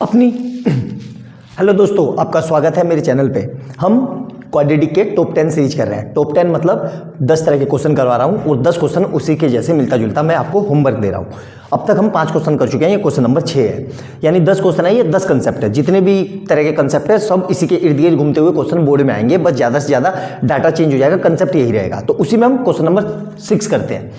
अपनी हेलो दोस्तों, आपका स्वागत है मेरे चैनल पे। हम क्वाड्रेटिक के टॉप 10 सीरीज कर रहे हैं। टॉप 10 मतलब 10 तरह के क्वेश्चन करवा रहा हूँ और 10 क्वेश्चन उसी के जैसे मिलता जुलता मैं आपको होमवर्क दे रहा हूँ। अब तक हम 5 क्वेश्चन कर चुके हैं, ये क्वेश्चन नंबर 6 है। यानी 10 क्वेश्चन है, ये 10 कंसेप्ट है। जितने भी तरह के कंसेप्ट है सब इसी के इर्द गिर्द घूमते हुए क्वेश्चन बोर्ड में आएंगे, बस ज़्यादा से ज़्यादा डाटा चेंज हो जाएगा, कंसेप्ट यही रहेगा। तो उसी में हम क्वेश्चन नंबर 6 करते हैं।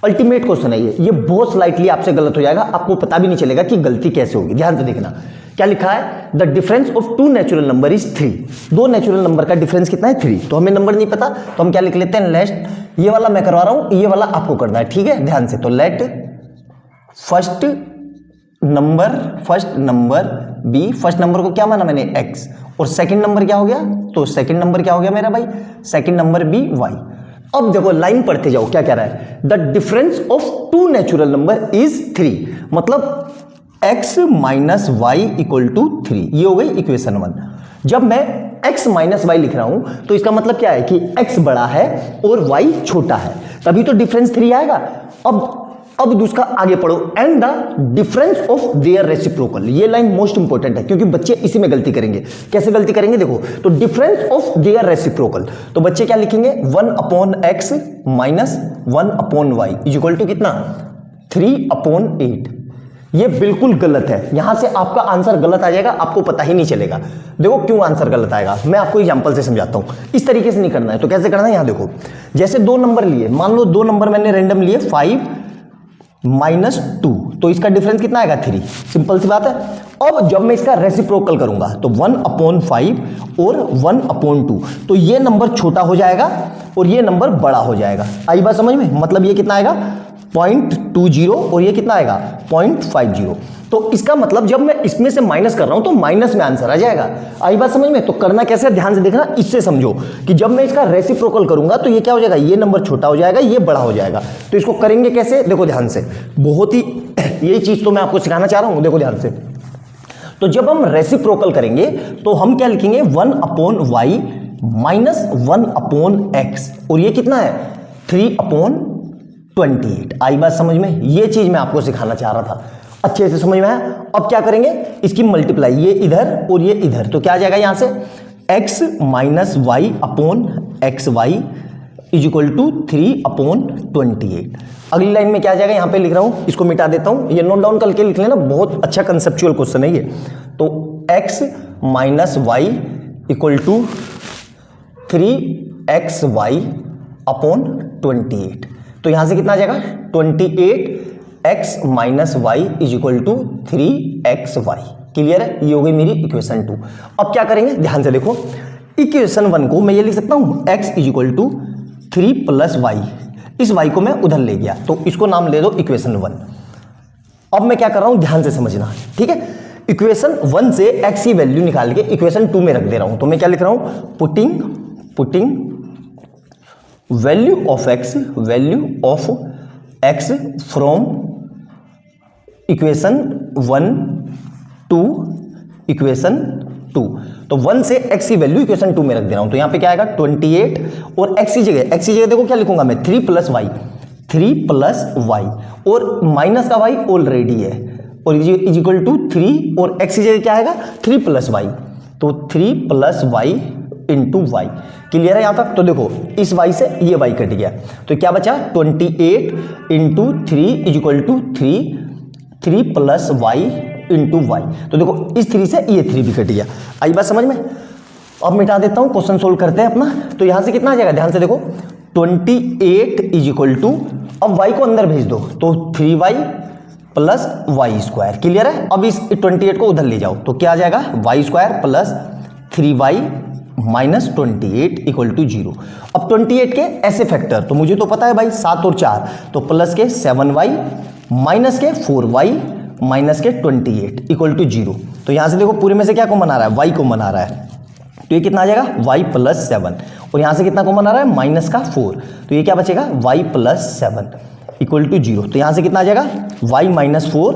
अल्टीमेट क्वेश्चन है ये बहुत स्लाइटली आपसे गलत हो जाएगा, आपको पता भी नहीं चलेगा कि गलती कैसे होगी। ध्यान से देखना क्या लिखा है, the difference of two natural number is 3। दो नेचुरल नंबर का डिफरेंस कितना है, 3। तो हमें नंबर नहीं पता तो हम क्या लिख लेते हैं, लेट, ये वाला मैं करवा रहा हूं, ये वाला आपको करना है, ठीक है। ध्यान से, तो let first number be, first number को क्या माना मैंने, x, और सेकंड नंबर क्या हो गया, तो सेकंड नंबर क्या हो गया मेरा भाई, सेकंड नंबर बी y। अब देखो लाइन पढ़ते जाओ, क्या कह रहा है, the difference of two natural number is 3, मतलब x minus y equal to 3। ये हो गई इक्वेशन 1। जब मैं x माइनस वाई लिख रहा हूं तो इसका मतलब क्या है कि x बड़ा है और y छोटा है, तभी तो डिफरेंस 3 आएगा। अब दूसरा आगे पढ़ो, and the difference of their reciprocal. ये लाइन मोस्ट इंपॉर्टेंट है क्योंकि बच्चे इसी में गलती करेंगे। कैसे गलती करेंगे देखो, तो डिफरेंस ऑफ देयर रेसिप्रोकल, तो बच्चे क्या लिखेंगे, 1/x minus 1/y is equal to कितना, 3/8। ये बिल्कुल गलत है, यहां से आपका आंसर गलत आ जाएगा, आपको पता ही नहीं चलेगा। देखो क्यों आंसर गलत आएगा, मैं आपको एग्जांपल से समझाता हूं। इस तरीके से नहीं करना है, तो कैसे करना है, यहां देखो, जैसे 2 नंबर लिए, मान लो 2 नंबर मैंने रैंडम लिए, 5 माइनस 2, तो इसका डिफरेंस कितना आएगा, 3। सिंपल सी बात है। अब जब मैं इसका रेसिप्रोकल करूंगा तो 1/5 और 1/2, तो ये नंबर छोटा हो जाएगा और ये नंबर बड़ा हो जाएगा। आई बात समझ में, मतलब ये कितना आएगा 0.20 और ये कितना आएगा 0.50। तो इसका मतलब जब मैं इसमें से माइनस कर रहा हूं तो माइनस में आंसर आ जाएगा। आई बात समझ में, तो करना कैसे, ध्यान से देखना, इससे समझो कि जब मैं इसका रेसिप्रोकल करूंगा तो ये क्या हो जाएगा, ये नंबर छोटा हो जाएगा, ये बड़ा हो जाएगा। तो इसको करेंगे कैसे, देखो ध्यान से, बहुत ही यही चीज तो मैं आपको सिखाना चाह रहा हूं, देखो ध्यान से। तो जब हम रेसिप्रोकल करेंगे तो हम क्या लिखेंगे, 1/y माइनस 1/x, और ये कितना है 3/28। आई बात समझ में, ये चीज मैं आपको सिखाना चाह रहा था, अच्छे से समझ में आया। अब क्या करेंगे, इसकी मल्टीप्लाई, ये इधर और ये इधर, तो क्या आ जाएगा यहां से, x minus y upon x y is equal to 3/28। अगली लाइन में क्या आ जाएगा, यहां पे लिख रहा हूं, इसको मिटा देता हूं, ये नोट डाउन करके लिख लेना, बहुत अच्छा कंसेप्चुअल क्वेश्चन है ये। तो x minus y equal to 3xy upon 28। तो यहां से कितना आ जाएगा, 28x minus y is equal to 3xy। Clear है, ये हो गई मेरी इक्वेशन 2। अब क्या करेंगे, ध्यान से देखो, इक्वेशन 1 को मैं ये लिख सकता हूं, x is equal to 3 plus y, इस y को मैं उधर ले गया तो इसको नाम ले दो इक्वेशन 1। अब मैं क्या कर रहा हूं, ध्यान से समझना, ठीक है। इक्वेशन 1 से x की वैल्यू निकाल के इक्वेशन 2 में रख दे रहा हूं, तो मैं क्या लिख रहा हूं, putting value of x from equation 1 to equation 2। तो 1 से x की वैल्यू इक्वेशन 2 में रख दे रहा हूं, तो यहां पे क्या आएगा 28, और x की जगह देखो क्या लिखूंगा मैं, 3 प्लस वाई, और माइनस का y ऑलरेडी है, और इज इक्वल टू 3, और x की जगह क्या आएगा 3 प्लस वाई, तो 3 plus y into y. Clear है यहां तक। तो देखो इस y से ये y कट गया, तो क्या बचा 28 into 3 is equal to 3 plus y into y. तो देखो इस 3 से ये 3 भी कट गया। आई बात समझ में। अब मिटा देता हूं, क्वेश्चन सोल्व करते हैं अपना। तो यहां से कितना आ जाएगा, ध्यान से देखो, 28 इज इक्वल टू, अब y को अंदर भेज दो तो 3y plus Y square. Clear है। अब इस 28 को उधर ले जाओ तो क्या आ जाएगा, y square plus 3y minus 28 equal to 0। अब 28 के ऐसे फैक्टर तो मुझे तो पता है भाई, 7 और 4, तो प्लस के 7y माइनस के 4y माइनस के 28 इक्वल टू 0। तो यहां से देखो पूरे में से क्या कॉमन आ रहा है, y कॉमन आ रहा है, तो ये कितना आ जाएगा y प्लस 7, और यहां से कितना कॉमन आ रहा है, माइनस का 4, तो ये क्या बचेगा y प्लस 7 इक्वल टू 0। तो यहां से कितना आ जाएगा y माइनस 4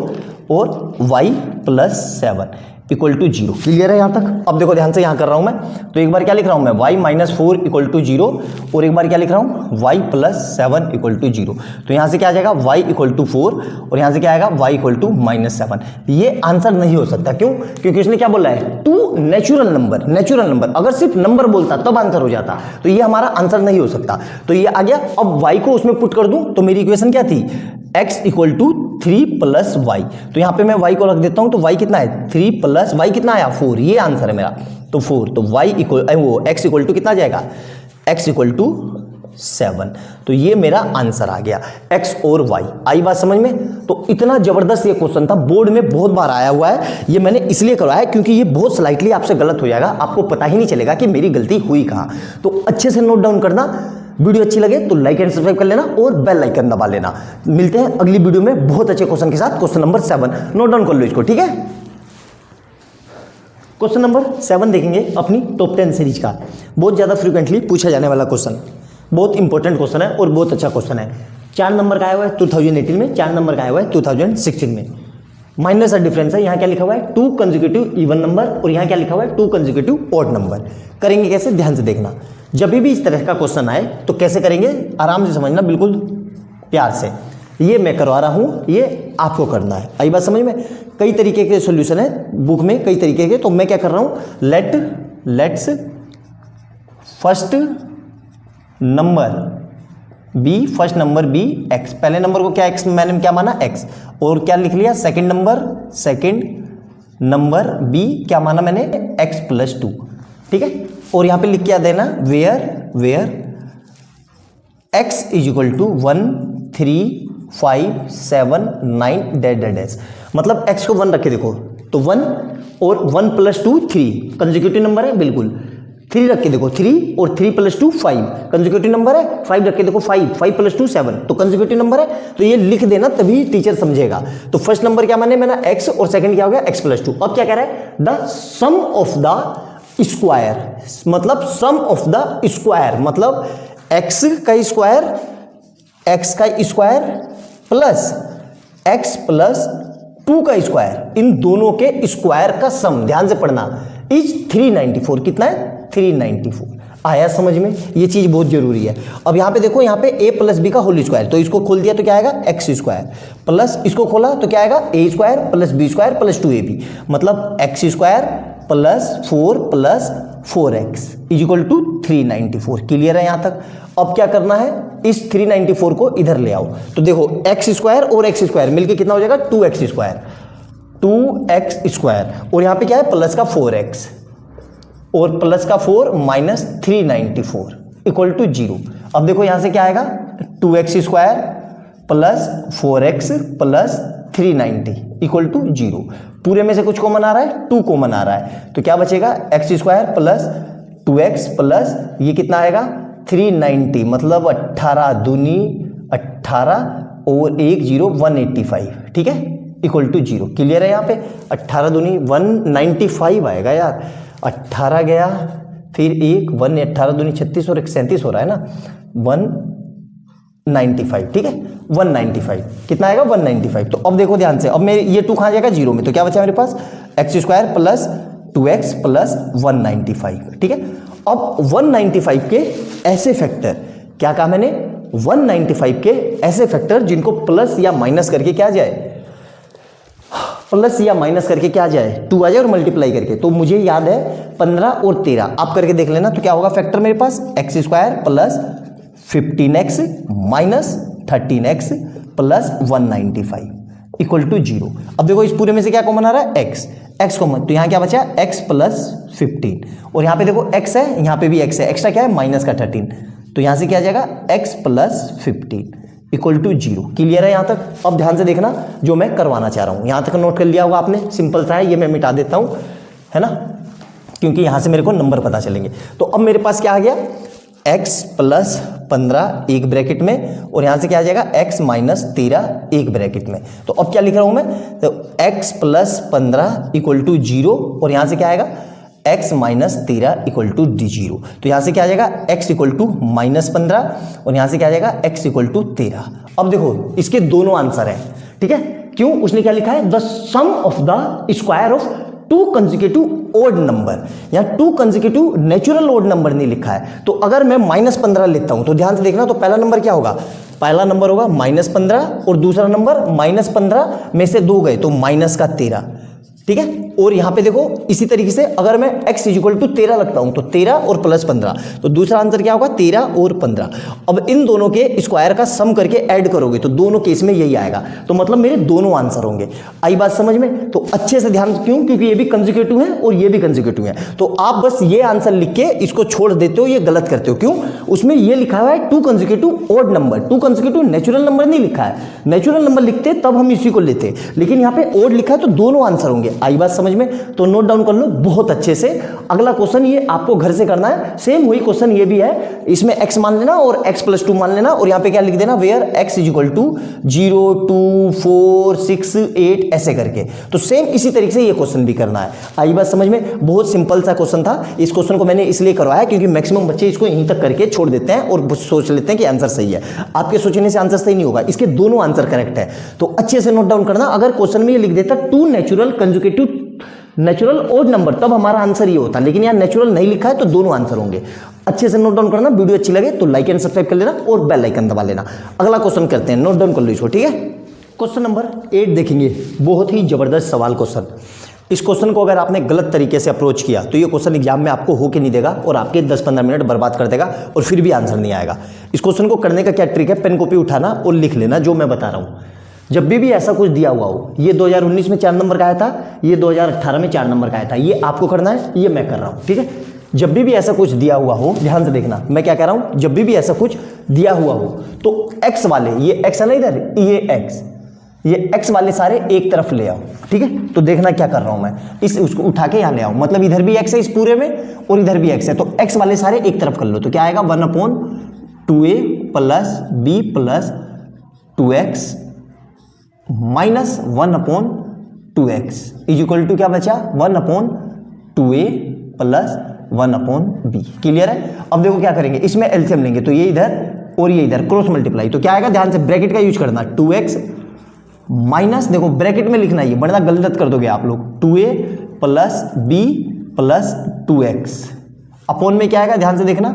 और y plus 7 equal to 0। Clear है यहाँ तक? अब देखो ध्यान से यहाँ कर रहा हूँ मैं, तो एक बार क्या लिख रहा हूँ मैं y माइनस 4 इक्वल टू 0, और एक बार क्या लिख रहा हूँ y प्लस 7 इक्वल टू 0। तो यहाँ से क्या आ जाएगा y इक्वल टू 4, और यहाँ से क्या आएगा y इक्वल टू माइनस 7। ये आंसर नहीं हो सकता, क्यों? क्योंकि उसने क्या बोला है, two natural number. Natural number अगर सिर्फ नंबर बोलता तब आंसर हो जाता, तो ये हमारा आंसर नहीं हो सकता। तो ये आ गया। अब y को उसमें पुट कर दूं तो मेरी इक्वेशन क्या थी, x equal to 3 plus y. तो यहाँ पे मैं y को रख देता हूं, तो y कितना है 3 प्लस y कितना आया 4, ये आंसर है मेरा। तो 4, तो y equal x equal to कितना जाएगा, x इक्वल टू 7। तो ये मेरा आंसर आ गया, x और y। आई बात समझ में? तो इतना जबरदस्त ये क्वेश्चन था, बोर्ड में बहुत बार आया हुआ है। ये मैंने इसलिए करवाया क्योंकि ये बहुत स्लाइटली आपसे गलत हो जाएगा, आपको पता ही नहीं चलेगा कि मेरी गलती हुई कहाँ। तो अच्छे से नोट डाउन करना। वीडियो अच्छी लगे तो लाइक एंड सब्सक्राइब कर लेना और बेल आइकन दबा लेना। मिलते हैं अगली वीडियो में बहुत अच्छे क्वेश्चन के साथ। क्वेश्चन नंबर 7 नोट डाउन कर लो इसको, ठीक है? क्वेश्चन नंबर 7 देखेंगे अपनी टॉप 10 सीरीज का, बहुत ज्यादा फ्रीक्वेंटली पूछा जाने वाला क्वेश्चन, बहुत इंपॉर्टेंट क्वेश्चन है और बहुत अच्छा क्वेश्चन है। 4 नंबर का आया हुआ है 2018 में, 4 नंबर का आया हुआ है 2016 में। माइनर सा डिफरेंस है, यहाँ क्या लिखा हुआ है 2 कंसेक्यूटिव इवन नंबर, और यहाँ क्या लिखा हुआ है 2 कंसेक्यूटिव ऑड नंबर। करेंगे कैसे, ध्यान से देखना। जब भी इस तरह का क्वेश्चन आए तो कैसे करेंगे, आराम से समझना, बिल्कुल प्यार से। ये मैं करवा रहा हूँ, ये आपको करना है। आई बात समझ में? कई तरीके के सॉल्यूशन है बुक में, कई तरीके के। तो मैं क्या कर रहा हूँ, let's first number be, first number be x. पहले नंबर को क्या एक्स मैंने क्या माना एक्स, और क्या लिख लिया सेकंड नंबर बी क्या माना मैंने एक्स प्लस 2, ठीक है? और यहां पे लिख क्या देना, where x is equal to 1 3 5 7 9 dash. मतलब एक्स को 1 रखे, देखो तो 1 और 1 प्लस 2 3 कंसेक्यूटिव नंबर है, बिल्कुल 3 रख के देखो 3 और 3 प्लस 2 5 कंसेक्यूटिव नंबर है। 5 रख के देखो 5 प्लस 2 7 तो कंसेक्यूटिव नंबर है। तो ये लिख देना तभी टीचर समझेगा। तो फर्स्ट नंबर क्या मैंने एक्स, और सेकंड क्या हो गया एक्स प्लस 2। अब क्या कह रहा है, the sum of the square, मतलब सम ऑफ द स्क्वायर, मतलब एक्स का स्क्वायर प्लस एक्स प्लस 2 का स्क्वायर, इन दोनों के स्क्वायर का सम, ध्यान से पढ़ना, इज 394। कितना है 394। आया समझ में? ये चीज बहुत जरूरी है। अब यहां पे देखो, यहां पे a प्लस बी का होल स्क्वायर, तो इसको खोल दिया तो क्या आएगा एक्स स्क्वायर, प्लस इसको खोला तो क्या आएगा a square plus b square plus 2ab, मतलब एक्स स्क्वायर प्लस 4 प्लस 4x is equal to 394। Clear है यहां तक? अब क्या करना है, इस 394 को इधर ले आओ। तो देखो एक्स स्क्वायर और एक्स स्क्वायर मिलके कितना हो जाएगा 2x स्क्वायर, और यहां पे क्या है प्लस का 4x और प्लस का 4 माइनस 394 इक्वल टू 0। अब देखो यहां से क्या आएगा 2x square plus 4x plus 390 equal to 0। पूरे में से कुछ कॉमन आ रहा है, 2 कॉमन आ रहा है, तो क्या बचेगा x square plus 2x plus ये कितना आएगा 390, मतलब 18 दूनी 18 और 1 0 185, ठीक है, इक्वल टू 0। क्लियर है? यहाँ पे 18 दूनी 195 आएगा यार, 18 गया फिर 1 1 18 दूनी 36 और 1 37 हो रहा है ना, 195, ठीक है 195 कितना आएगा 195। तो अब देखो ध्यान से, अब मेरे ये 2 कहाँ जाएगा 0 में, तो क्या बचा मेरे पास x square plus 2x plus 195, ठीक है। अब 195 के ऐसे फैक्टर, क्या कहा मैंने, 195 के ऐसे फैक्टर जिनको प्लस या माइनस करके क्या जाए, प्लस या माइनस करके क्या जाए 2 आ जाए और मल्टीप्लाई करके। तो मुझे याद है 15 और 13, आप करके देख लेना। तो क्या होगा फैक्टर मेरे पास x square plus 15x minus 13x plus 195 equal to 0। अब देखो इस पूरे में से क्या कॉमन आ रहा है x कॉमन, तो यहाँ क्या बचा x प्लस 15, और यहाँ पे देखो x है, यहाँ पे भी x है, एक्स्ट्रा क्या है माइनस का 13, तो यहाँ से क्या आ जाएगा x plus 15 equal to 0। Clear है यहाँ तक? अब ध्यान से देखना जो मैं करवाना चाह रहा हूँ, यहाँ तक नोट कर लिया होगा आपने, सिंपल सा है, ये मैं मिटा देता हूँ, है ना, क्योंकि यहाँ से मेरे को नंबर पता चलेंगे। तो अब मेरे पास क्या आ गया x प्लस 15 एक ब्रैकेट में, और यहाँ से क्या आ जाएगा x माइनस 13 एक ब्रैकेट में। तो अब क्या लिख रहा हूँ मैं, तो x प्लस 15 इक्वल टू 0, और यहाँ से क्या आएगा x माइनस 13 इक्वल टू 0। तो यहाँ से क्या आ जाएगा x इक्वल टू माइनस 15, और यहाँ से क्या आ जाएगा x इक्वल टू 13। अब देखो इसके दोनों आंसर हैं, ठीक है। क्यों? उसने क्या लिखा है, the sum of the square of two consecutive odd number, यहाँ two consecutive natural odd number नहीं लिखा है। तो अगर मैं -15 लिखता हूं तो ध्यान से देखना, तो पहला नंबर क्या होगा, पहला नंबर होगा -15 और दूसरा नंबर -15 में से 2 गए तो -13, ठीक है। और यहां पे देखो इसी तरीके से अगर मैं x = 13 लगता हूं तो 13 और +15, तो दूसरा आंसर क्या होगा 13 और 15। अब इन दोनों के स्क्वायर का सम करके ऐड करोगे तो दोनों केस में यही आएगा, तो मतलब मेरे दोनों आंसर होंगे। आई बात समझ में? तो अच्छे से ध्यान, क्यों? क्योंकि ये भी कंसेक्यूटिव है और ये भी कंसेक्यूटिव है। तो आप बस ये आंसर लिख के इसको छोड़ देते हो, ये गलत करते हो। क्यों? उसमें ये लिखा हुआ है two consecutive odd number, two consecutive natural number नहीं लिखा है। नेचुरल नंबर लिखते तब हम इसी को लेते, लेकिन यहाँ पे ओड लिखा है तो दोनों आंसर होंगे। आई बात समझ में? तो नोट डाउन कर लो बहुत अच्छे से। अगला क्वेश्चन ये आपको घर से करना है, सेम वही क्वेश्चन ये भी है, इसमें x मान लेना और x + 2 मान लेना, और यहाँ पे क्या लिख देना, वेयर x = 0, 2, 4, 6, 8 ऐसे करके। तो सेम इसी तरीके से ये क्वेश्चन भी करना है। आई बात समझ में? बहुत सिंपल सा क्वेश्चन था। इस क्वेश्चन को मैंने इसलिए करवाया क्योंकि मैक्सिमम बच्चे इसको यहीं तक करके छोड़ देते हैं और सोच लेते हैं कि आंसर सही है। आपके सोचने से आंसर सही नहीं होगा, इसके दोनों आंसर करेक्ट है। तो अच्छे से नोट डाउन करना। अगर क्वेश्चन में ये लिख देता two natural consecutive natural odd number, तब हमारा आंसर ये होता, लेकिन यहाँ नेचुरल नहीं लिखा है तो दोनों आंसर होंगे। अच्छे से नोट डाउन करना। वीडियो अच्छी लगे तो लाइक एंड सब्सक्राइब कर लेना और बेल आइकन दबा लेना। अगला क्वेश्चन करते हैं, नोट डाउन कर लो इसको, ठीक है। क्वेश्चन नंबर 8 देखेंगे, बहुत ही जबरदस्त सवाल क्वेश्चन। इस क्वेश्चन को अगर आपने गलत तरीके से अप्रोच किया तो ये क्वेश्चन एग्जाम में आपको होके नहीं देगा और आपके 10-15 मिनट बर्बाद कर देगा और फिर भी आंसर नहीं आएगा। इस क्वेश्चन को करने का क्या ट्रिक है, पेन कॉपी उठाना और लिख लेना जो मैं बता रहा हूँ। जब भी ऐसा कुछ दिया हुआ हो, ये 2019 में 4 नंबर का आया था, ये 2018 में 4 नंबर का आया था, ये आपको करना है, ये मैं कर रहा हूँ, ठीक है। जब भी ऐसा कुछ दिया हुआ हो, ध्यान से देखना मैं क्या कह रहा हूँ, जब भी ऐसा कुछ दिया हुआ हो तो x वाले, ये x है ना इधर, ये x वाले सारे एक तरफ ले आओ, ठीक है। तो देखना क्या कर रहा हूँ मैं, उसको उठा के यहाँ ले आओ, मतलब इधर भी x है इस पूरे में और इधर भी x है, तो x वाले सारे एक तरफ कर लो। तो क्या आएगा, 1/2a + b + 2x -1/2x = क्या बचा, 1/2a + 1/b। क्लियर है? अब देखो क्या करेंगे, इसमें एलसीएम लेंगे तो ये इधर और ये इधर क्रॉस मल्टीप्लाई, तो क्या आएगा, ध्यान से ब्रैकेट का यूज करना, 2x माइनस, देखो ब्रैकेट में लिखना, ये बड़ा गलत कर दोगे आप लोग, 2a + b + 2x अपॉन में क्या आएगा, ध्यान से देखना,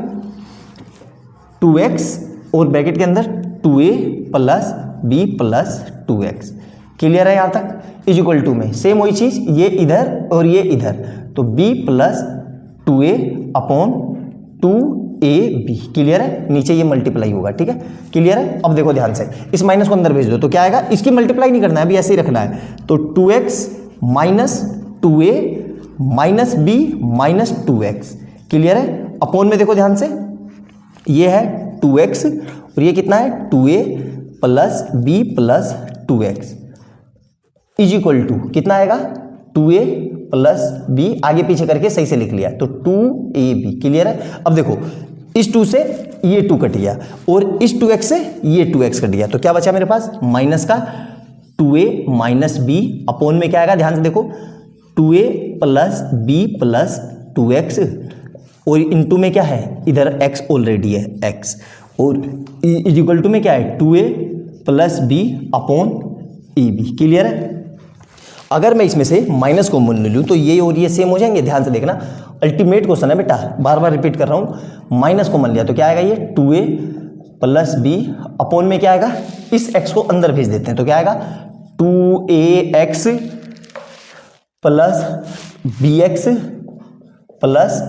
2x और ब्रैकेट के अंदर 2a + b + 2x। क्लियर है यहाँ तक? = में सेम वही चीज, ये इधर और ये इधर, तो b + 2a upon 2ab। Clear है? नीचे ये मल्टीप्लाई होगा, ठीक है। क्लियर है? अब देखो ध्यान से, इस माइनस को अंदर भेज दो तो क्या आएगा, इसकी मल्टीप्लाई नहीं करना है, अभी ऐसे ही रखना है, तो 2x - 2a - b - 2x। Clear है? अपॉन में देखो ध्यान से, ये है 2x और ये कितना है, 2a + b + 2x = कितना आएगा, 2a + b, आगे पीछे करके सही से लिख लिया, तो 2ab। क्लियर है? अब देखो इस 2 से ये 2 कट गया और इस 2x से ये 2x कट गया, तो क्या बचा मेरे पास, माइनस का 2a - b अपॉन में क्या आएगा, ध्यान से देखो, 2a + b + 2x और इनटू में क्या है, इधर x ऑलरेडी है x, और = में क्या है, 2a + b upon ab। Clear है? अगर मैं इसमें से माइनस कॉमन ले लूँ तो ये और ये सेम हो जाएंगे। ध्यान से देखना, अल्टीमेट क्वेश्चन है बेटा, बार बार रिपीट कर रहा हूँ। माइनस कॉमन लिया तो क्या आएगा, ये 2a + b अपॉन में क्या आएगा, इस x को अंदर भेज देते हैं, तो क्या आएगा, 2ax + bx +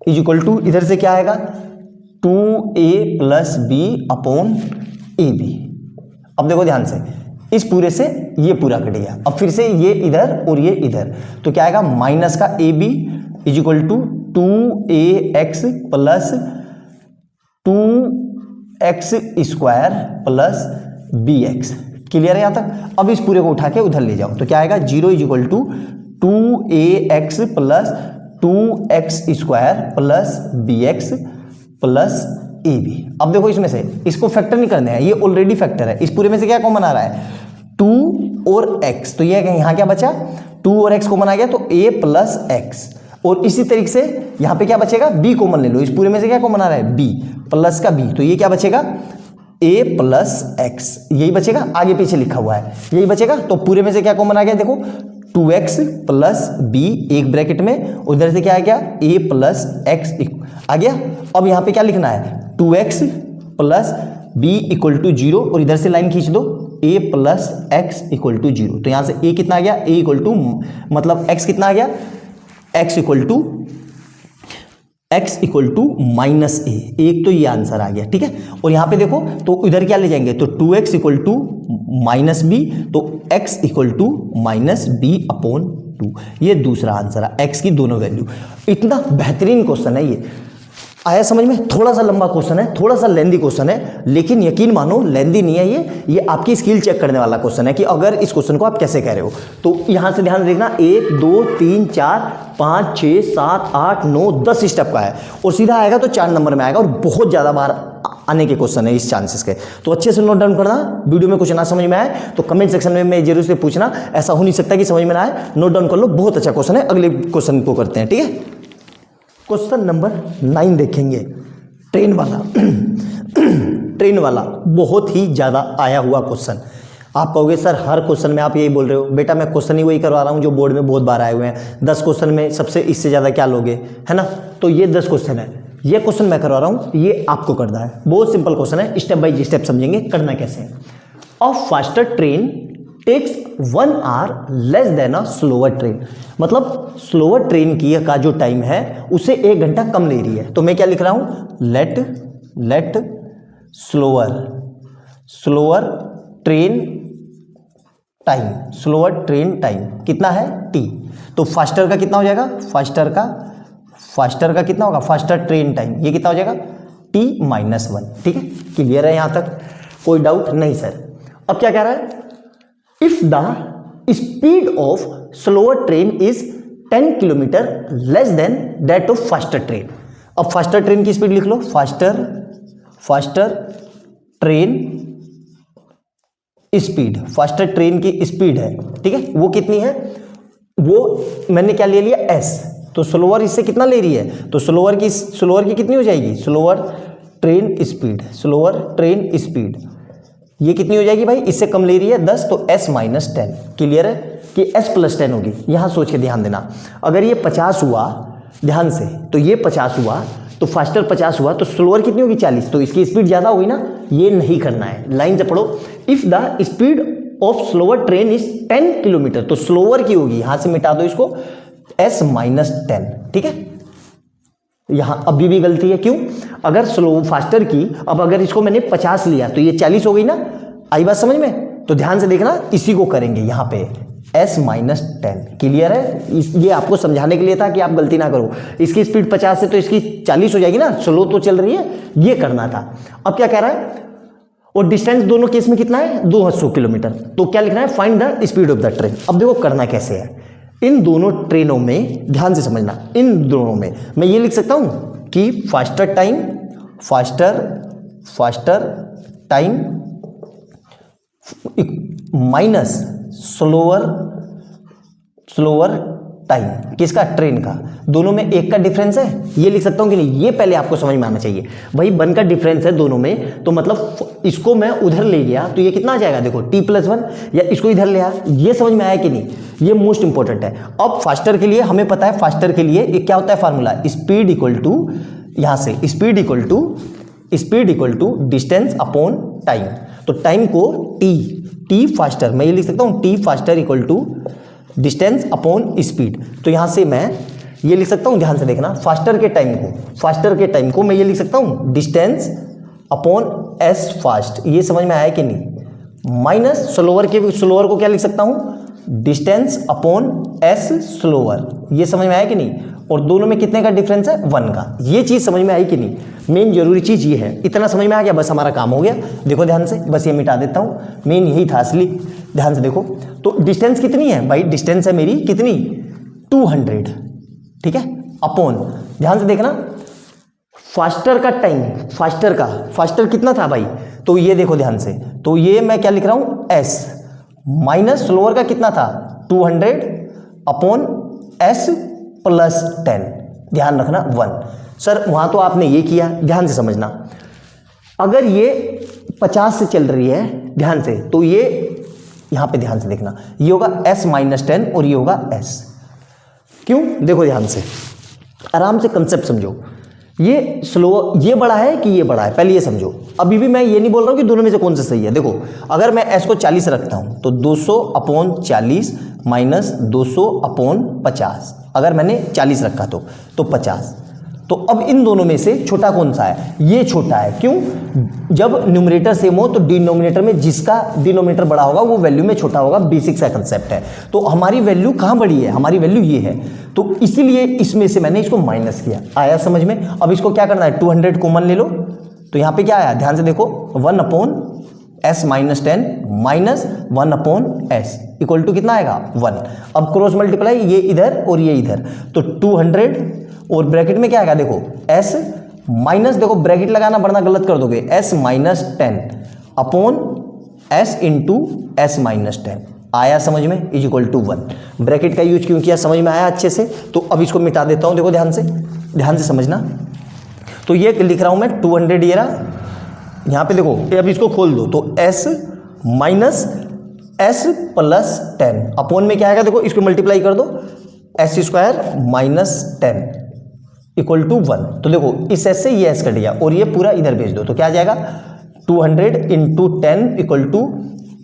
2x2 इधर से क्या आएगा, 2a + b अपॉन ab। अब देखो ध्यान से, इस पूरे से ये पूरा कट गया, अब फिर से ये इधर और ये इधर, तो क्या आएगा, माइनस का ab = 2ax + 2x² + bx। Clear है यहाँ तक? अब इस पूरे को उठा के उधर ले जाओ, तो क्या आएगा, 0 = 2ax + 2x² + bx + ab। अब देखो इसमें से इसको फैक्टर नहीं करने हैं, ये ऑलरेडी फैक्टर है, इस पूरे में से क्या कॉमन आ रहा है, 2 और x, तो ये यहाँ क्या बचा, 2 और x कॉमन आ गया, तो a + x, और इसी तरीके से यहाँ पे क्या बचेगा, b कॉमन ले लो, इस पूरे में से क्या कॉमन आ रहा है, b + का b, तो ये क्या बचेगा, a प्लस एक्स, यही बचेगा, आगे पीछे लिखा हुआ है यही बचेगा। तो पूरे में से क्या कॉमन आ गया, देखो 2x प्लस बी एक ब्रैकेट में, उधर से क्या आ गया a प्लस एक्स आ गया। अब यहाँ पे क्या लिखना है, 2x plus B equal to 0 और इधर से लाइन खींच दो a plus x equal to 0। तो यहाँ से a कितना आ गया, a इक्वल टू मतलब x कितना आ गया, x equal to minus a, एक तो ये आंसर आ गया, ठीक है। और यहाँ पे देखो तो इधर क्या ले जाएंगे, तो 2x equal to minus b, तो x equal to minus b upon 2, ये दूसरा आंसर है, x की दोनों वैल्यू। इतना बेहतरीन क्वेश्चन है ये, आया समझ में। थोड़ा सा लंबा क्वेश्चन है, थोड़ा सा लेंदी क्वेश्चन है, लेकिन यकीन मानो लेंदी नहीं है ये आपकी स्किल चेक करने वाला क्वेश्चन है कि अगर इस क्वेश्चन को आप कैसे कह रहे हो। तो यहां से ध्यान देखना, 1 2 3 4 5 6 7 8 9 10 स्टेप का है और सीधा आएगा तो 4 नंबर में आएगा और बहुत ज़्यादा बार आने के क्वेश्चन है इस चांसेस के। तो अच्छे से नोट डाउन करना, वीडियो में कुछ ना समझ में आए तो कमेंट सेक्शन में जरूर से पूछना, ऐसा हो नहीं सकता कि समझ में ना आए, नोट डाउन कर लो, बहुत अच्छा क्वेश्चन है। अगले क्वेश्चन को करते हैं, ठीक है। क्वेश्चन नंबर 9 देखेंगे, ट्रेन वाला ट्रेन वाला बहुत ही ज़्यादा आया हुआ क्वेश्चन। आप कहोगे सर हर क्वेश्चन में आप यही बोल रहे हो, बेटा मैं क्वेश्चन ही वही करवा रहा हूँ जो बोर्ड में बहुत बार आए हुए हैं। 10 क्वेश्चन में सबसे इससे ज़्यादा क्या लोगे, है ना। तो ये 10 क्वेश्चन है, ये क्वेश्चन मैं करवा रहा हूँ, ये आपको करना है। बहुत सिंपल क्वेश्चन है, स्टेप बाय स्टेप समझेंगे करना कैसे है। A faster train takes 1 hour less than a slower train, मतलब स्लोअर ट्रेन की का जो टाइम है उसे 1 घंटा कम ले रही है। तो मैं क्या लिख रहा हूँ, लेट स्लोअर ट्रेन टाइम कितना है t। तो फास्टर का कितना हो जाएगा, फास्टर का कितना होगा, फास्टर ट्रेन टाइम ये कितना हो जाएगा t-1, ठीक है। क्लियर है यहाँ तक, कोई डाउट नहीं सर। अब क्या कह रहा है, if the speed of slower train is 10 kilometre less than that of faster train. अब फास्टर ट्रेन की स्पीड लिख लो, फास्टर ट्रेन की स्पीड है, ठीक है, वो कितनी है, वो मैंने क्या ले लिया s। तो स्लोअर इससे कितना ले रही है, तो स्लोअर की कितनी हो जाएगी, स्लोअर ट्रेन स्पीड ये कितनी हो जाएगी भाई, इससे कम ले रही है 10, तो s-10। क्लियर है कि s + 10 होगी। यहां सोच के ध्यान देना, अगर ये 50 हुआ ध्यान से, तो ये 50 हुआ तो फास्टर 50 हुआ तो स्लोअर कितनी होगी 40, तो इसकी स्पीड ज़्यादा होगी ना, ये नहीं करना है। लाइन से पढ़ो, if the speed of slower train is 10 kilometre, तो स्लोअर की होगी, यहां से मिटा दो इसको, s-10, ठीक है। यहां अभी भी गलती है, क्यों, अगर फास्टर की, अब अगर इसको मैंने 50 लिया तो ये 40 हो गई ना, आई बात समझ में। तो ध्यान से देखना, इसी को करेंगे यहाँ पे s-10। क्लियर है, ये आपको समझाने के लिए था कि आप गलती ना करो। इसकी स्पीड 50 है तो इसकी 40 हो जाएगी ना, स्लो तो चल रही है, ये करना था। अब क्या कह रहा है, और डिस्टेंस दोनों केस में कितना है, 200 किलोमीटर। तो क्या लिखना है, find the speed of the train. अब देखो करना कैसे है, इन दोनों ट्रेनों में ध्यान से समझना, इन दोनों में मैं ये लिख सकता हूं कि faster time minus slower time किसका, ट्रेन का। दोनों में 1 का डिफरेंस है, ये लिख सकता हूं कि नहीं, ये पहले आपको समझ में आना चाहिए भाई। 1 का डिफरेंस है दोनों में, तो मतलब इसको मैं उधर ले गया तो ये कितना आ जाएगा, देखो t+1, या इसको इधर ले आया, ये समझ में आया कि नहीं, ये मोस्ट इंपॉर्टेंट है। अब फास्टर के लिए हमें पता है, फास्टर के लिए क्या होता है फार्मूला, स्पीड इक्वल टू, यहां से speed equal to distance upon time. तो टाइम को टी फास्टर, मैं ये लिख सकता हूं, T faster equal to distance upon speed. तो यहां से मैं ये लिख सकता हूं, ध्यान से देखना, फास्टर के टाइम को मैं ये लिख सकता हूं डिस्टेंस अपॉन एस फास्ट, ये समझ में आया कि नहीं, माइनस स्लोअर को क्या लिख सकता हूं, डिस्टेंस अपॉन एस स्लोअर, ये समझ में आया कि नहीं। और दोनों में कितने का डिफरेंस है, 1 का। ये चीज समझ में आई कि नहीं, मेन जरूरी चीज ये है। इतना समझ में आ गया, बस हमारा काम हो गया। देखो ध्यान से, बस ये मिटा देता हूं, मेन यही था असली। ध्यान से देखो, तो डिस्टेंस कितनी है भाई, डिस्टेंस है मेरी कितनी, 200, ठीक है, अपॉन, ध्यान से देखना, फास्टर का टाइम, फास्टर कितना था भाई, तो ये देखो ध्यान से, तो ये मैं क्या लिख रहा हूं, s माइनस स्लोअर का कितना था, 200 अपॉन s + 10, ध्यान रखना 1। सर वहां तो आपने ये किया, ध्यान से समझना, अगर ये 50 से चल रही है ध्यान से, तो ये यहां पे ध्यान से देखना, ये होगा s-10 और ये होगा s। क्यों? देखो ध्यान से, आराम से कंसेप्ट समझो। ये स्लो, ये बड़ा है कि ये बड़ा है, पहले ये समझो। अभी भी मैं ये नहीं बोल रहा हूं कि दोनों में से कौन सा सही है। देखो अगर मैं s को 40 रखता हूं तो 200/40 माइनस 200/50, अगर मैंने 40 रखा तो 50। तो अब इन दोनों में से छोटा कौन सा है? ये छोटा है। क्यों? जब न्यूमरेटर सेम हो तो डिनोमिनेटर में जिसका डिनोमिनेटर बड़ा होगा वो वैल्यू में छोटा होगा। बेसिक सा कंसेप्ट है। तो हमारी वैल्यू कहाँ बड़ी है? हमारी वैल्यू ये है, तो इसीलिए इसमें से मैंने इसको माइनस किया। आया समझ में? अब इसको क्या करना है, 200 कॉमन ले लो, तो यहाँ पे क्या आया ध्यान से देखो, 1/s-10 minus 1/s equal to कितना आएगा? 1। अब क्रॉस मल्टीप्लाई, ये इधर और ये इधर, तो 200 और ब्रैकेट में क्या आएगा देखो s माइनस, देखो ब्रैकेट लगाना वरना गलत कर दोगे, s-10 upon s into s-10 आया समझ में, इज इक्वल टू 1। ब्रैकेट का यूज क्यों किया समझ में आया अच्छे से? तो अब इसको मिटा देता हूं, देखो ध्यान से समझना। तो ये लिख रहा हूं मैं 200, ये रहा, यहां पे देखो, अब इसको खोल दो तो s minus s plus 10 upon में क्या आएगा देखो, इसको मल्टीप्लाई कर दो, s² माइनस 10 इक्वल टू 1। तो देखो इस s से ये s कट गया और ये पूरा इधर भेज दो, तो क्या आ जाएगा 200 into 10 equal to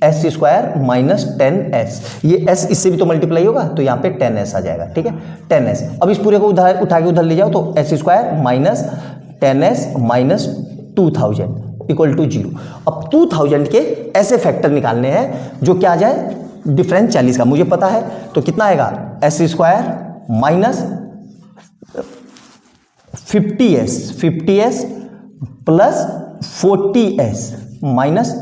s² minus 10s। ये s इससे भी तो मल्टीप्लाई होगा, तो यहाँ पे 10s आ जाएगा। ठीक है, 10s। अब इस पूरे को उधर उठा के उधर ले जाओ, तो s² minus 10s minus 2000 equal to 0। अब 2000 के ऐसे फैक्टर निकालने हैं जो क्या आ जाए, डिफरेंस 40 का मुझे पता है, तो कितना आएगा, s² minus 50s plus 40s minus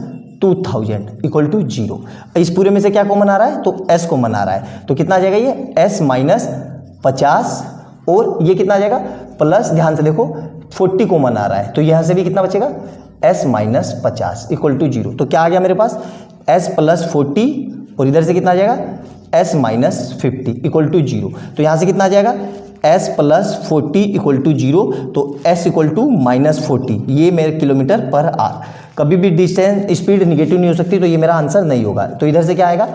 2000 equal to 0। इस पूरे में से क्या कॉमन आ रहा है, तो s कॉमन आ रहा है, तो कितना आ जाएगा ये s माइनस 50 और ये कितना आ जाएगा प्लस, ध्यान से देखो 40 कॉमन आ रहा है, तो यहां से भी कितना बचेगा s माइनस 50 इक्वल टू 0। तो क्या आ गया मेरे पास, s प्लस 40 और इधर से कितना आ जाएगा s माइनस 50 इक्वल टू 0। तो यहां से कितना आ जाएगा s प्लस 40 इक्वल टू 0, तो s इक्वल टू माइनस 40, ये मेरे किलोमीटर पर आर। कभी भी डिस्टेंस स्पीड निगेटिव नहीं हो सकती, तो ये मेरा आंसर नहीं होगा। तो इधर से क्या आएगा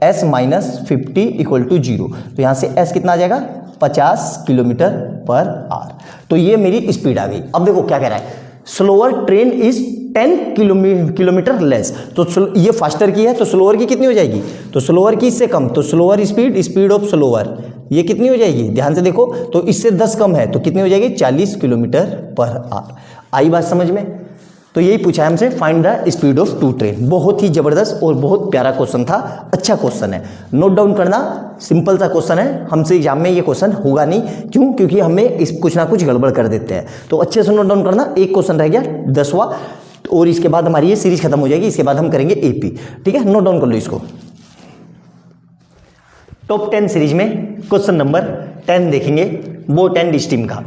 s माइनस 50 इक्वल टू 0, तो यहाँ से s कितना आ जाएगा 50 किलोमीटर पर आर। तो ये मेरी स्पीड आ गई। अब देखो क्या कह रहा है, slower train is 10 kilometre less. तो ये फास्टर की है, तो स्लोअर की कितनी हो जाएगी, तो स्लोअर की इससे कम, तो स्लोअर स्पीड ऑफ स्लोअर ये कितनी हो जाएगी, ध्यान से देखो, तो इससे 10 कम है, तो कितनी हो जाएगी 40 किलोमीटर पर आवर। आई बात समझ में? तो यही पूछा है हमसे, find the speed of two train. बहुत ही जबरदस्त और बहुत प्यारा क्वेश्चन था, अच्छा क्वेश्चन है, नोट डाउन करना। सिंपल सा क्वेश्चन है, हमसे एग्जाम में ये क्वेश्चन होगा नहीं, क्यों? क्योंकि हमें इस कुछ ना कुछ गड़बड़ कर देते हैं। तो अच्छे से नोट डाउन करना। एक क्वेश्चन रह गया 10वां, और इसके बाद हमारी ये सीरीज खत्म हो जाएगी, इसके बाद हम करेंगे एपी। ठीक है, नोट डाउन कर लो इसको। टॉप 10 सीरीज में क्वेश्चन नंबर 10 देखेंगे, बोट एंड स्टीम का।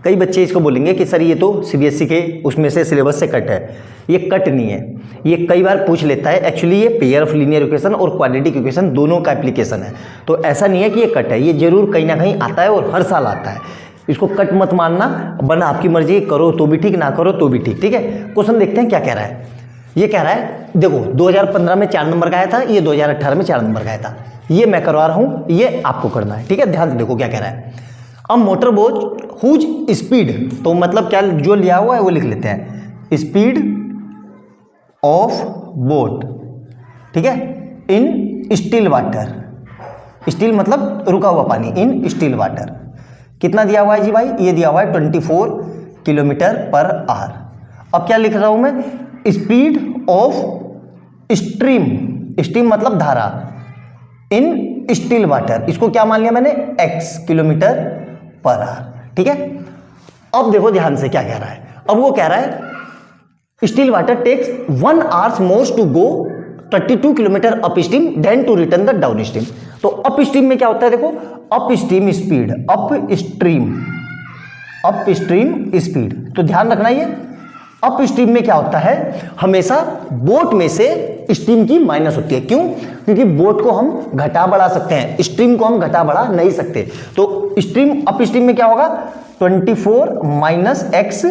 कई बच्चे इसको बोलेंगे कि सर ये तो सीबीएसई के उसमें से सिलेबस से कट है। ये कट नहीं है, ये कई बार पूछ लेता है। एक्चुअली ये पेयर ऑफ लीनियर इक्वेशन और क्वाड्रेटिक इक्वेशन दोनों का एप्लीकेशन है, तो ऐसा नहीं है कि ये कट है, ये जरूर कहीं ना कहीं आता है और हर साल आता है। इसको कट मत मानना, बना आपकी मर्जी, करो तो भी ठीक, ना करो तो भी ठीक। ठीक है, क्वेश्चन देखते हैं क्या कह रहा है। ये कह रहा है, देखो 2015 में 4 नंबर का आया था, ये 2018 में 4 नंबर का आया था। ये मैं करवा रहा हूं, ये आपको करना है। ठीक है, ध्यान से देखो क्या कह रहा है। अब मोटर बोट हुज स्पीड, तो मतलब क्या जो लिया हुआ है वो लिख लेते हैं, स्पीड ऑफ बोट, ठीक है, इन स्टिल वाटर। स्टिल मतलब रुका हुआ पानी, इन स्टिल वाटर। कितना दिया हुआ है जी भाई, ये दिया हुआ है 24 किलोमीटर पर आवर। अब क्या लिख रहा हूं मैं, स्पीड ऑफ स्ट्रीम, स्ट्रीम मतलब धारा, इन स्टिल वाटर, इसको क्या मान लिया मैंने, x किलोमीटर पर आवर। ठीक है, अब देखो ध्यान से क्या कह रहा है। अब वो कह रहा है still water takes 1 hours more to go 32 kilometre up stream than to return the down stream. तो अप स्ट्रीम में क्या होता है, देखो up stream speed, up stream speed. तो ध्यान रखना, ये अप स्ट्रीम में क्या होता है, हमेशा बोट में से स्ट्रीम की माइनस होती है। क्यों? क्योंकि बोट को हम घटा बढ़ा सकते हैं, स्ट्रीम को हम घटा बढ़ा नहीं सकते। तो स्ट्रीम, अप स्ट्रीम में क्या होगा, 24 minus x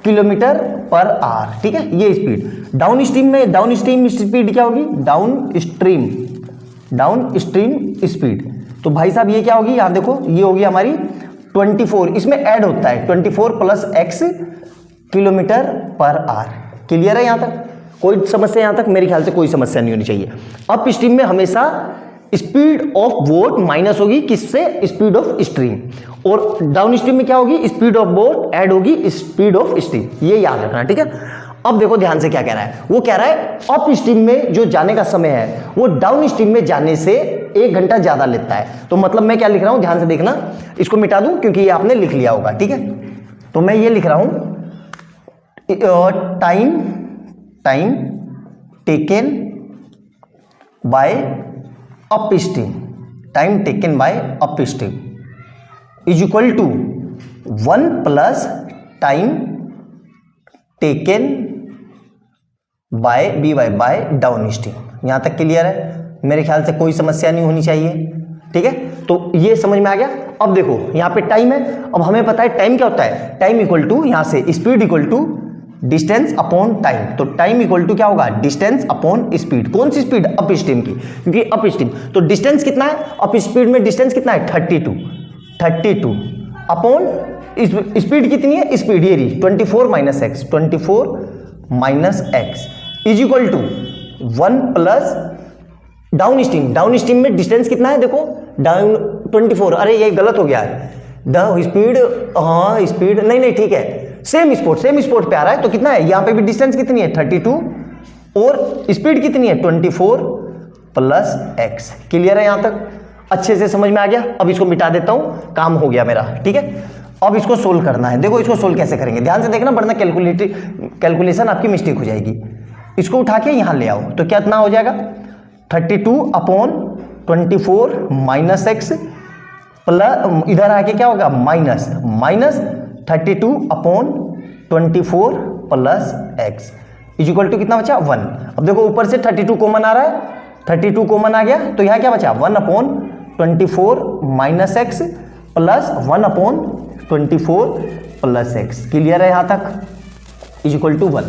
kilometre per hour. ठीक है, ये स्पीड डाउन स्ट्रीम स्पीड क्या होगी, डाउन स्ट्रीम स्पीड। तो भाई साहब ये क्या होगी, यहां देखो ये होगी हमारी 24, इसमें ऐड होता है 24 plus x kilometre per hour. Clear है, यहां तक कोई समस्या, यहां तक मेरे ख्याल से कोई समस्या नहीं होनी चाहिए। अप स्ट्रीम में हमेशा स्पीड ऑफ बोट माइनस होगी किससे, स्पीड ऑफ स्ट्रीम, और डाउन स्ट्रीम में क्या होगी, स्पीड ऑफ बोट ऐड होगी स्पीड ऑफ स्ट्रीम, ये याद रखना, ठीक है। अब देखो ध्यान से क्या कह रहा है, वो कह रहा है अप स्ट्रीम में जो जाने का समय है वो डाउन स्ट्रीम में जाने से 1 घंटा ज्यादा लेता है। तो मतलब मैं क्या लिख रहा हूं, ध्यान से देखना, इसको मिटा दूं क्योंकि ये आपने लिख लिया होगा, ठीक है। तो मैं ये लिख रहा हूं time taken by up stream, time taken by up stream is equal to 1 plus time taken by by down stream. यहां तक क्लियर है, मेरे ख्याल से कोई समस्या नहीं होनी चाहिए, ठीक है। तो ये समझ में आ गया। अब देखो यहां पे टाइम है, अब हमें पता है टाइम क्या होता है, टाइम इक्वल टू यहां से speed equal to distance upon time. तो टाइम इक्वल टू क्या होगा, डिस्टेंस अपॉन स्पीड। कौन सी स्पीड, अप स्ट्रीम की, क्योंकि अप स्ट्रीम। तो डिस्टेंस कितना है, अप स्पीड में डिस्टेंस कितना है 32 अपॉन स्पीड कितनी है, स्पीड ये रही 24 minus x is equal to 1 plus down stream में डिस्टेंस कितना है, देखो डाउन 24, अरे ये गलत हो गया है, द स्पीड, हाँ स्पीड नहीं ठीक है, सेम स्पॉट पे आ रहा है। तो कितना है, यहां पे भी डिस्टेंस कितनी है 32 और स्पीड कितनी है 24 प्लस एक्स। क्लियर है, यहां तक अच्छे से समझ में आ गया। अब इसको मिटा देता हूं, काम हो गया मेरा, ठीक है। अब इसको सोल्व करना है। देखो इसको सोल्व कैसे करेंगे, ध्यान से देखना, वरना कैलकुलेशन आपकी मिस्टेक हो जाएगी। इसको उठा के यहां ले आओ, तो कितना हो जाएगा 32 अपॉन 24 माइनस एक्स प्लस, इधर आके क्या होगा minus 32 upon 24 plus x is equal to कितना बचा 1। अब देखो ऊपर से 32 कॉमन आ रहा है, 32 कॉमन आ गया, तो यहां क्या बचा 1 upon 24 minus x plus 1 upon 24 plus x. Clear है यहां तक, इज इक्वल टू 1।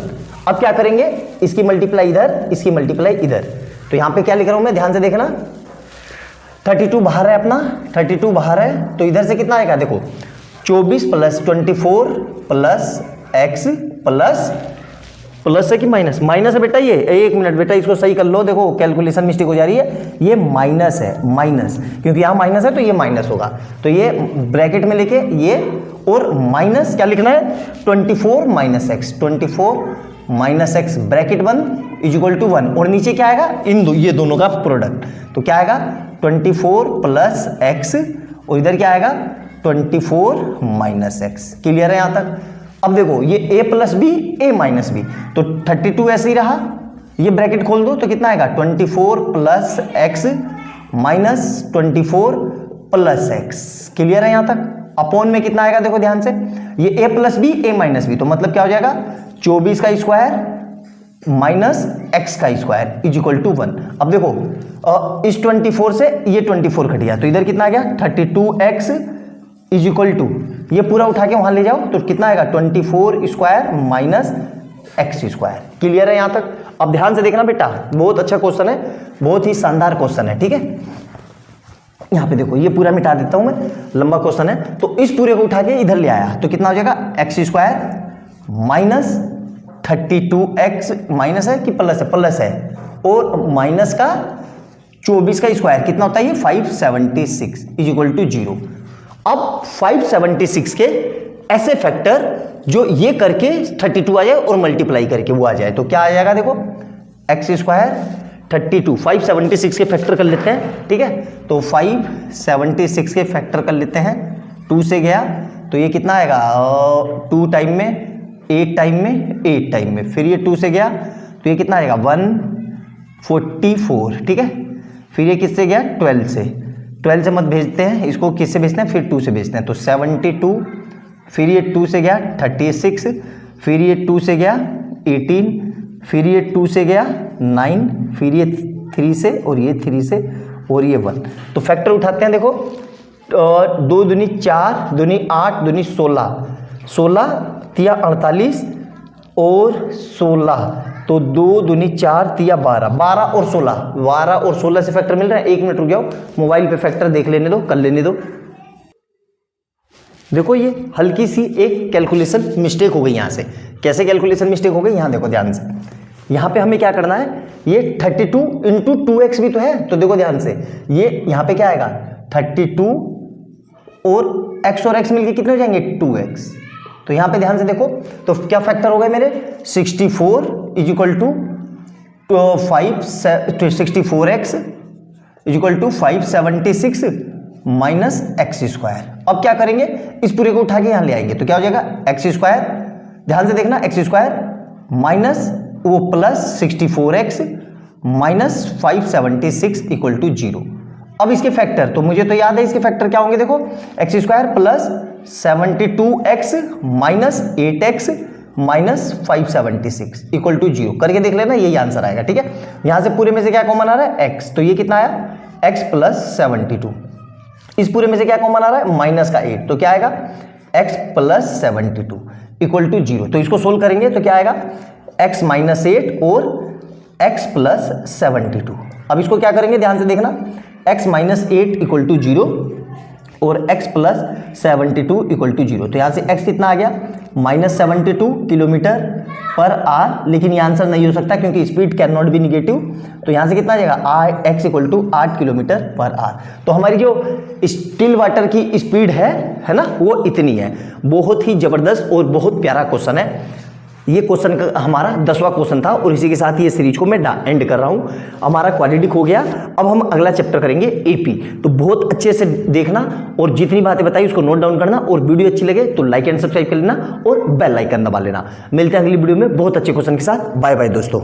अब क्या करेंगे, इसकी मल्टीप्लाई इधर, इसकी मल्टीप्लाई इधर। तो यहां पे क्या लिख रहा हूं मैं, ध्यान से देखना, 32 बाहर है अपना, 32 बाहर है, तो इधर से कितना आएगा, देखो 24 प्लस 24 प्लस एक्स प्लस है कि माइनस है बेटा, ये 1 मिनट बेटा इसको सही कर लो, देखो कैलकुलेशन मिस्टेक हो जा रही है, ये माइनस है, क्योंकि यहां माइनस है तो ये माइनस होगा, तो ये ब्रैकेट में लेके ये, और माइनस क्या लिखना है 24 minus x bracket 1 is equal to 1, और नीचे क्या आएगा, ये दोनों का प्रोडक्ट, तो क्या आएगा 24 प्लस एक्स, और इधर क्या आएगा 24 माइनस एक्स। क्लियर है यहां तक। अब देखो ये a plus b, a minus b, तो 32 ऐसे ही रहा, ये ब्रैकेट खोल दो तो कितना आएगा 24 plus x minus 24 plus x. Clear है यहां तक। अपॉन में कितना आएगा, देखो ध्यान से, ये a plus b, a minus b, तो मतलब क्या हो जाएगा 24 का स्क्वायर माइनस एक्स का स्क्वायर इज इक्वल टू 1। अब देखो इस 24 से ये 24 कट गया, तो इधर कितना आ गया 32x इज इक्वल टू, ये पूरा उठा के वहां ले जाओ तो कितना आएगा 24 square minus x square. Clear है यहां तक। अब ध्यान से देखना बेटा, बहुत अच्छा क्वेश्चन है, बहुत ही शानदार क्वेश्चन है, ठीक है। यहां पे देखो ये पूरा मिटा देता हूं मैं, लंबा क्वेश्चन है, तो इस पूरे को उठा के इधर ले आया तो कितना हो जाएगा x square minus 32x, minus है कि प्लस है, प्लस है, और माइनस का 24 का स्क्वायर कितना होता है, ये 576 इज इक्वल टू 0। अब 576 के ऐसे फैक्टर जो ये करके 32 आ जाए और मल्टीप्लाई करके वो आ जाए, तो क्या आ जाएगा, देखो एक्स स्क्वायर 32, 576 के फैक्टर कर लेते हैं, ठीक है। तो 576 के फैक्टर कर लेते हैं, 2 से गया तो ये कितना आएगा 2 टाइम में, 8 टाइम में, 8 टाइम में, फिर ये 2 से गया तो ये कितना आएगा 144, ठीक है। फिर ये किससे गया 12 से, 12 से मत भेजते हैं इसको, किससे भेजते हैं, फिर 2 से भेजते हैं, तो 72, फिर ये 2 से गया 36, फिर ये 2 से गया 18, फिर ये 2 से गया 9, फिर ये 3 से, और ये 3 से, और ये 1। तो फैक्टर उठाते हैं, देखो 2 दूनी 4, दूनी 8, दूनी 16, 16 तिया 48 और 16 तो 2 दूनी 4 तिया 12, 12 और 16, 12 और 16 से फैक्टर मिल रहा है। 1 मिनट रुक जाओ, मोबाइल पे फैक्टर देख लेने दो, कर लेने दो। देखो ये हल्की सी एक कैलकुलेशन मिस्टेक हो गई यहाँ से। कैसे कैलकुलेशन मिस्टेक हो गई, यहाँ देखो ध्यान से। यहाँ पे हमें क्या करना है, ये 32 इंटू 2x भी तो है, तो देखो ध्यान से, ये यहाँ पे क्या आएगा 32 और x और x मिलके कितने हो जाएंगे 2x। तो यहाँ पे ध्यान से देखो, तो क्या फैक्टर हो गए मेरे 64 is equal to 64x is equal to 576 minus x square. अब क्या करेंगे, इस पूरे को उठा के यहाँ ले आएंगे, तो क्या हो जाएगा एक्स स्क्वायर, ध्यान से देखना, एक्स स्क्वायर माइनस वो plus 64x minus 576 equal to 0। अब इसके फैक्टर, तो मुझे तो याद है इसके फैक्टर क्या होंगे, देखो x square plus 72x minus 8x minus 576 equal to 0 करके देख लेना, यही आंसर आएगा। ठीक है, यहां से पूरे में से क्या कॉमन आ रहा है x, तो ये कितना आया x प्लस 72। इस पूरे में से क्या कॉमन आ रहा है माइनस का 8, तो क्या आएगा x प्लस 72 इक्वल टू 0। तो इसको सोल्व करेंगे तो क्या आएगा x माइनस 8 और x प्लस 72। अब इसको क्या करेंगे, ध्यान से देखना, x माइनस 8 इक्वल टू 0 और x प्लस 72 इक्वल टू 0। तो यहाँ से x कितना आ गया माइनस 72 किलोमीटर पर आर, लेकिन ये आंसर नहीं हो सकता क्योंकि speed can not be negative. तो यहाँ से कितना आ जाएगा x इक्वल टू 8 किलोमीटर पर आर। तो हमारी जो स्टिल वाटर की स्पीड है ना, वो इतनी है। बहुत ही जबरदस्त और बहुत प्यारा क्वेश्चन है। ये क्वेश्चन का हमारा 10वां क्वेश्चन था और इसी के साथ ये सीरीज को मैं एंड कर रहा हूँ। हमारा क्वाड्रेटिक हो गया, अब हम अगला चैप्टर करेंगे एपी। तो बहुत अच्छे से देखना और जितनी बातें बताई उसको नोट डाउन करना, और वीडियो अच्छी लगे तो लाइक एंड सब्सक्राइब कर लेना और बेल आइकन दबा लेना। मिलते हैं अगली वीडियो में बहुत अच्छे क्वेश्चन के साथ। बाय बाय दोस्तों।